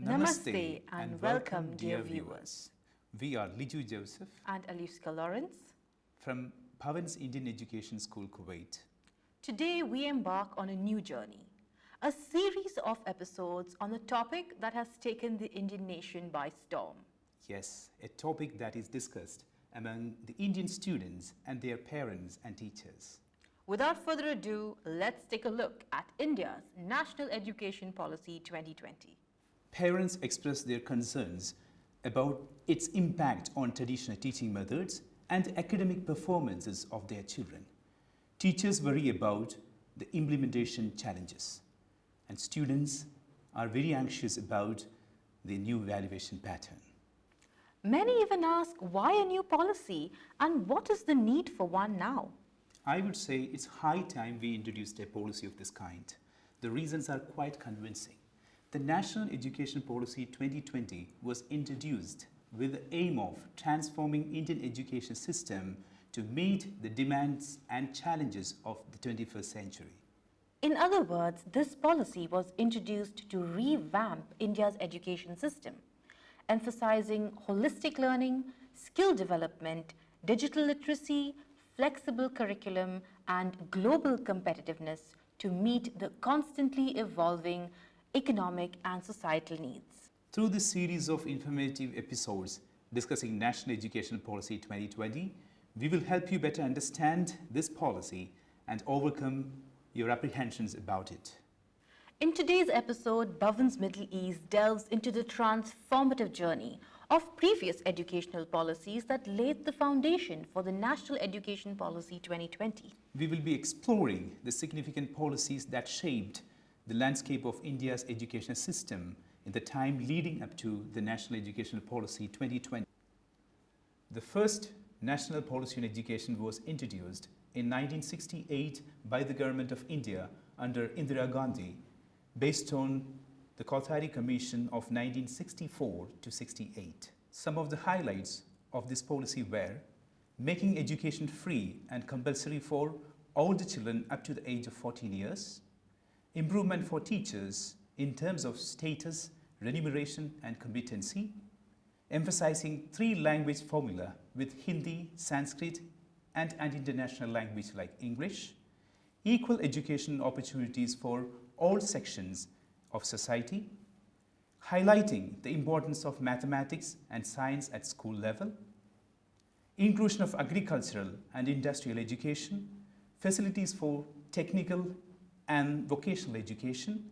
Namaste and welcome, dear viewers. We are Liju Joseph And Alifska Lawrence. from Bhavan's Indian Education School, Kuwait. Today we embark on a new journey, a series of episodes on a topic that has taken the Indian nation by storm. Yes, a topic that is discussed among the Indian students and their parents and teachers. Without further ado, let's take a look at India's National Education Policy 2020. Parents express their concerns about its impact on traditional teaching methods and academic performances of their children. Teachers worry about the implementation challenges, and students are very anxious about the new evaluation pattern. Many even ask why a new policy and what is the need for one now? I would say it's high time we introduced a policy of this kind. The reasons are quite convincing. The National Education Policy 2020 was introduced with the aim of transforming Indian education system to meet the demands and challenges of the 21st century. In other words, this policy was introduced to revamp India's education system, emphasizing holistic learning, skill development, digital literacy, flexible curriculum, and global competitiveness to meet the constantly evolving economic and societal needs. Through this series of informative episodes discussing National Education Policy 2020, we will help you better understand this policy and overcome your apprehensions about it. In today's episode, Bhavan's Middle East delves into the transformative journey of previous educational policies that laid the foundation for the National Education Policy 2020. We will be exploring the significant policies that shaped the landscape of India's education system in the time leading up to the National Education Policy 2020. The first national policy on education was introduced in 1968 by the Government of India under Indira Gandhi, based on the Kothari Commission of 1964 to 68. Some of the highlights of this policy were making education free and compulsory for all the children up to the age of 14 years, improvement for teachers in terms of status, remuneration and competency, emphasizing three-language formula with Hindi, Sanskrit and an international language like English, equal education opportunities for all sections of society, highlighting the importance of mathematics and science at school level, inclusion of agricultural and industrial education, facilities for technical and vocational education,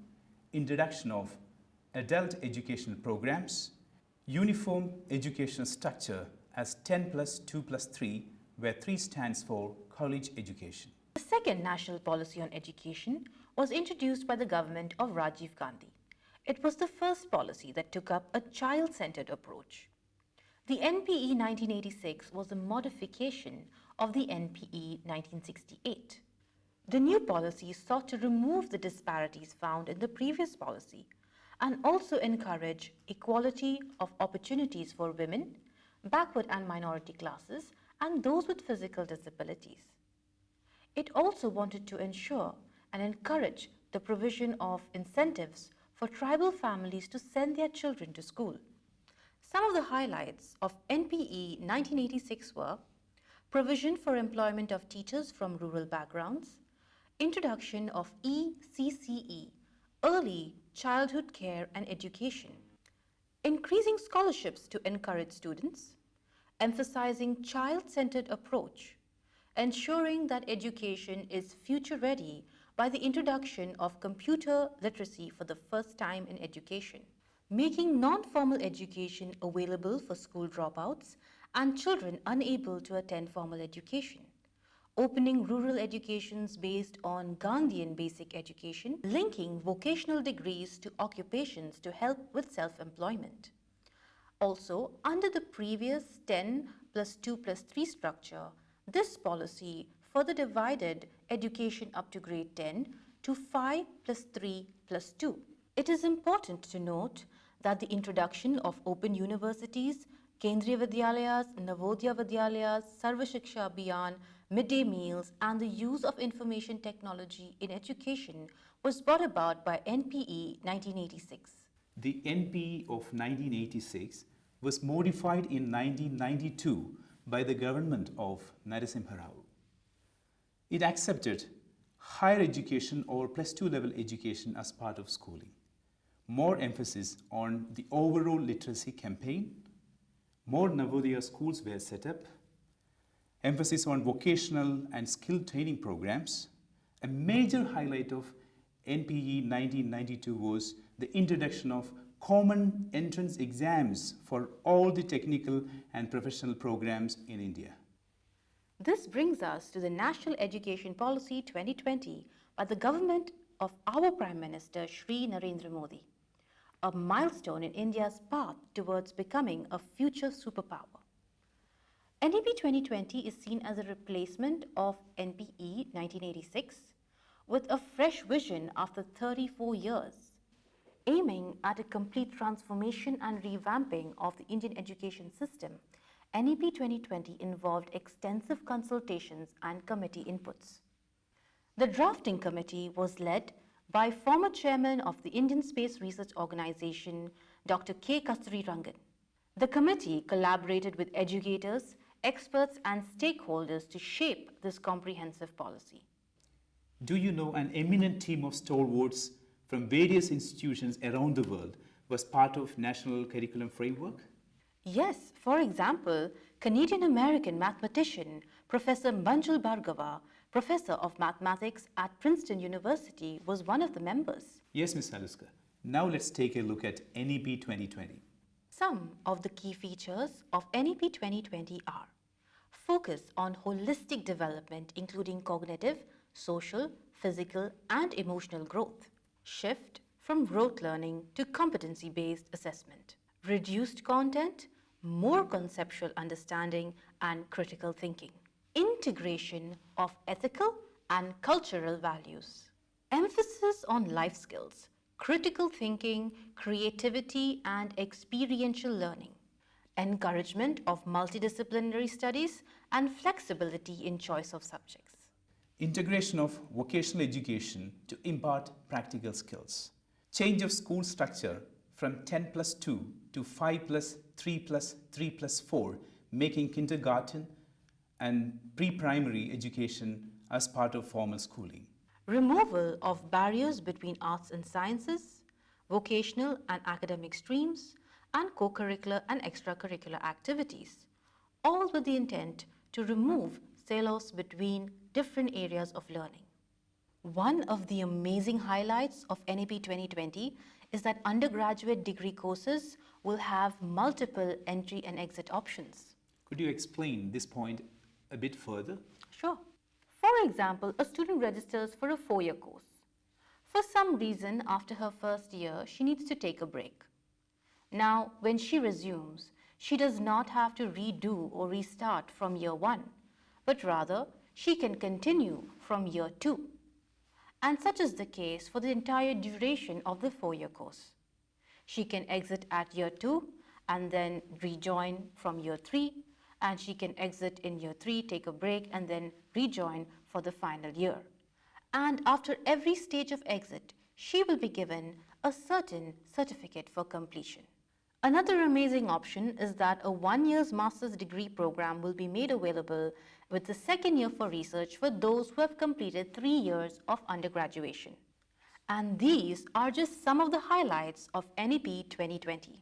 introduction of adult educational programs, uniform educational structure as 10 plus 2 plus 3, where 3 stands for college education. The second national policy on education was introduced by the government of Rajiv Gandhi. It was the first policy that took up a child-centered approach. The NPE 1986 was a modification of the NPE 1968. The new policy sought to remove the disparities found in the previous policy and also encourage equality of opportunities for women, backward and minority classes, and those with physical disabilities. It also wanted to ensure and encourage the provision of incentives for tribal families to send their children to school. Some of the highlights of NPE 1986 were provision for employment of teachers from rural backgrounds, introduction of ECCE, Early Childhood Care and Education, increasing scholarships to encourage students, emphasizing child-centered approach, ensuring that education is future-ready by the introduction of computer literacy for the first time in education, making non-formal education available for school dropouts and children unable to attend formal education, opening rural educations based on Gandhian basic education, linking vocational degrees to occupations to help with self-employment. Also, under the previous 10 plus 2 plus 3 structure, this policy further divided education up to grade 10 to 5 plus 3 plus 2. It is important to note that the introduction of open universities, Kendriya Vidyalayas, Navodaya Vidyalayas, Sarva Shiksha Abhiyan, midday meals, and the use of information technology in education was brought about by NPE 1986. The NPE of 1986 was modified in 1992 by the government of Narasimha Rao. It accepted higher education or plus 2 level education as part of schooling. More emphasis on the overall literacy campaign, more Navodaya schools were set up, emphasis on vocational and skill training programs. A major highlight of NPE 1992 was the introduction of common entrance exams for all the technical and professional programs in India. This brings us to the National Education Policy 2020 by the government of our Prime Minister Shri Narendra Modi, a milestone in India's path towards becoming a future superpower. NEP 2020 is seen as a replacement of NPE 1986 with a fresh vision after 34 years, aiming at a complete transformation and revamping of the Indian education system. NEP 2020 involved extensive consultations and committee inputs. The drafting committee was led by former chairman of the Indian Space Research Organization, Dr. K. Kasturi Rangan. The committee collaborated with educators, experts and stakeholders to shape this comprehensive policy. Do you know an eminent team of stalwarts from various institutions around the world was part of National Curriculum Framework? Yes, for example, Canadian-American mathematician Professor Manjul Bhargava, Professor of Mathematics at Princeton University, was one of the members. Yes, Ms. Aluska. Now let's take a look at NEP 2020. Some of the key features of NEP 2020 are focus on holistic development including cognitive, social, physical and emotional growth, shift from rote learning to competency-based assessment, reduced content, more conceptual understanding and critical thinking, integration of ethical and cultural values, emphasis on life skills, critical thinking, creativity and experiential learning, encouragement of multidisciplinary studies and flexibility in choice of subjects. Integration of vocational education to impart practical skills. Change of school structure from 10 plus 2 to 5 plus 3 plus 3 plus 4, making kindergarten and pre-primary education as part of formal schooling. Removal of barriers between arts and sciences, vocational and academic streams, and co-curricular and extracurricular activities, all with the intent to remove silos between different areas of learning. One of the amazing highlights of NEP 2020 is that undergraduate degree courses will have multiple entry and exit options. Could you explain this point a bit further? Sure. For example, a student registers for a 4-year course. For some reason, after her first year, she needs to take a break. Now, when she resumes, she does not have to redo or restart from year 1, but rather she can continue from year 2. And such is the case for the entire duration of the 4-year course. She can exit at year 2 and then rejoin from year 3, and she can exit in year 3, take a break and then rejoin for the final year. And after every stage of exit, she will be given a certain certificate for completion. Another amazing option is that a 1-year master's degree program will be made available with the second year for research for those who have completed 3 years of undergraduation. And these are just some of the highlights of NEP 2020.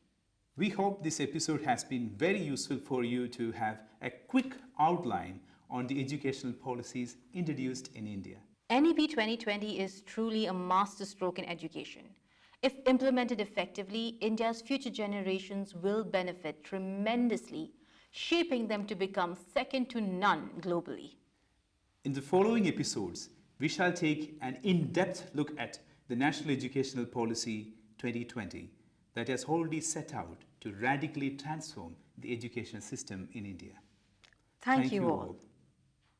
We hope this episode has been very useful for you to have a quick outline on the educational policies introduced in India. NEP 2020 is truly a masterstroke in education. If implemented effectively, India's future generations will benefit tremendously, shaping them to become second to none globally. In the following episodes, we shall take an in-depth look at the National Educational Policy 2020 that has already set out to radically transform the education system in India. Thank you all.